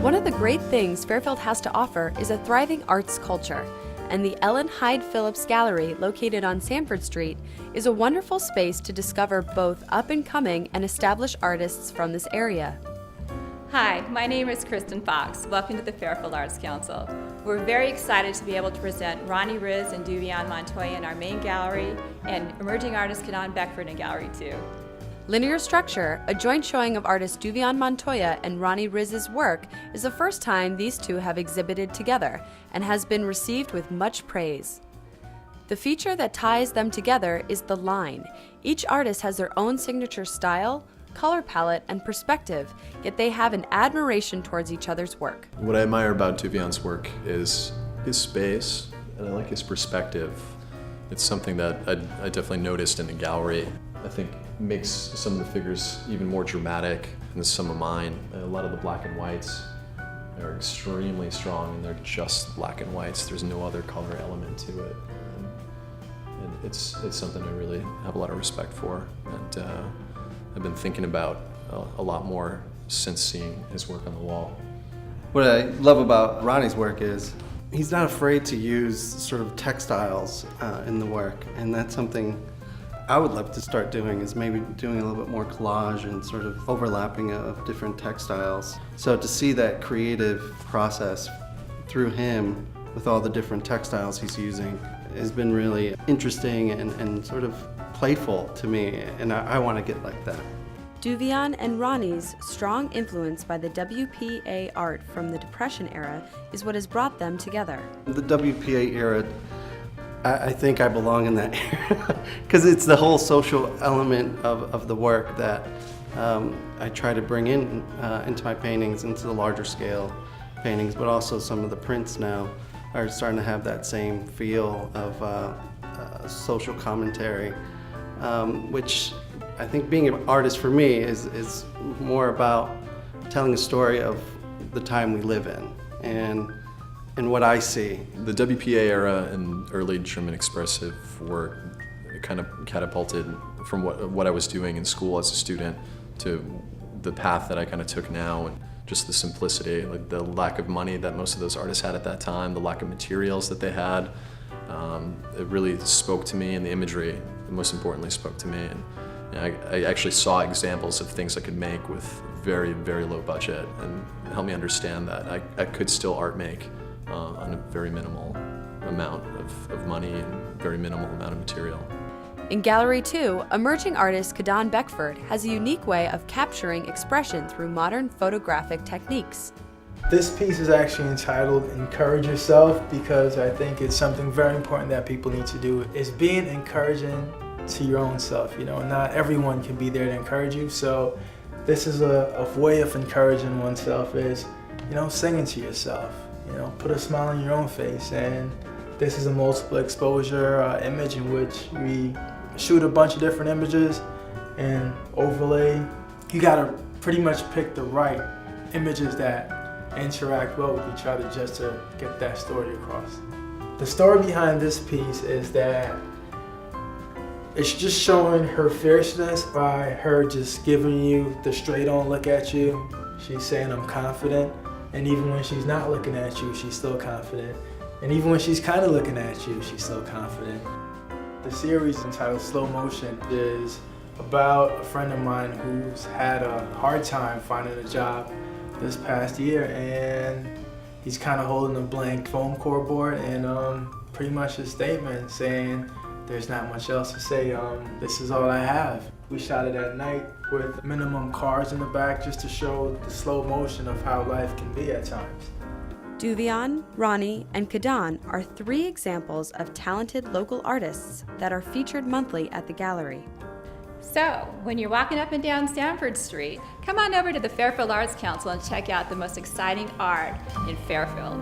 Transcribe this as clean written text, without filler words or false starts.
One of the great things Fairfield has to offer is a thriving arts culture, and the Ellen Hyde Phillips Gallery, located on Sanford Street, is a wonderful space to discover both up-and-coming and established artists from this area. Hi, my name is Kristen Fox. Welcome to the Fairfield Arts Council. We're very excited to be able to present Ronnie Riz and Duvion Montoya in our main gallery and emerging artist Kadan Beckford in Gallery 2. Linear Structure, a joint showing of artist Duvion Montoya and Ronnie Riz's work, is the first time these two have exhibited together and has been received with much praise. The feature that ties them together is the line. Each artist has their own signature style, color palette, and perspective, yet they have an admiration towards each other's work. What I admire about Duvion's work is his space, and I like his perspective. It's something that I definitely noticed in the gallery. I think makes some of the figures even more dramatic than some of mine. A lot of the black and whites are extremely strong, and they're just black and whites. There's no other color element to it. And it's something I really have a lot of respect for, and I've been thinking about a lot more since seeing his work on the wall. What I love about Ronnie's work is he's not afraid to use sort of textiles in the work, and that's something I would love to start doing, is maybe doing a little bit more collage and sort of overlapping of different textiles. So to see that creative process through him with all the different textiles he's using has been really interesting and sort of playful to me, and I want to get like that. Duvion and Ronnie's strong influence by the WPA art from the Depression era is what has brought them together. The WPA era, I think I belong in that era because it's the whole social element of the work that I try to bring into my paintings, into the larger scale paintings, but also some of the prints now are starting to have that same feel of social commentary, which I think being an artist for me is more about telling a story of the time we live in and what I see. The WPA era and early German expressive work kind of catapulted from what I was doing in school as a student to the path that I kind of took now, and just the simplicity, like the lack of money that most of those artists had at that time, the lack of materials that they had. It really spoke to me, and the imagery, most importantly, spoke to me. And I actually saw examples of things I could make with very, very low budget, and helped me understand that I could still art make on a very minimal amount of money and very minimal amount of material. In Gallery 2, emerging artist Kadan Beckford has a unique way of capturing expression through modern photographic techniques. This piece is actually entitled Encourage Yourself, because I think it's something very important that people need to do, is being encouraging to your own self. You know, not everyone can be there to encourage you, so this is a way of encouraging oneself is, you know, singing to yourself. You know, put a smile on your own face, and this is a multiple exposure image in which we shoot a bunch of different images and overlay. You gotta pretty much pick the right images that interact well with each other just to get that story across. The story behind this piece is that it's just showing her fierceness by her just giving you the straight on look at you. She's saying, I'm confident. And even when she's not looking at you, she's still confident. And even when she's kind of looking at you, she's still confident. The series entitled Slow Motion is about a friend of mine who's had a hard time finding a job this past year, and he's kind of holding a blank foam core board and pretty much a statement saying there's not much else to say, this is all I have. We shot it at night with minimum cars in the back just to show the slow motion of how life can be at times. Duvion, Ronnie, and Kadan are 3 examples of talented local artists that are featured monthly at the gallery. So, when you're walking up and down Sanford Street, come on over to the Fairfield Arts Council and check out the most exciting art in Fairfield.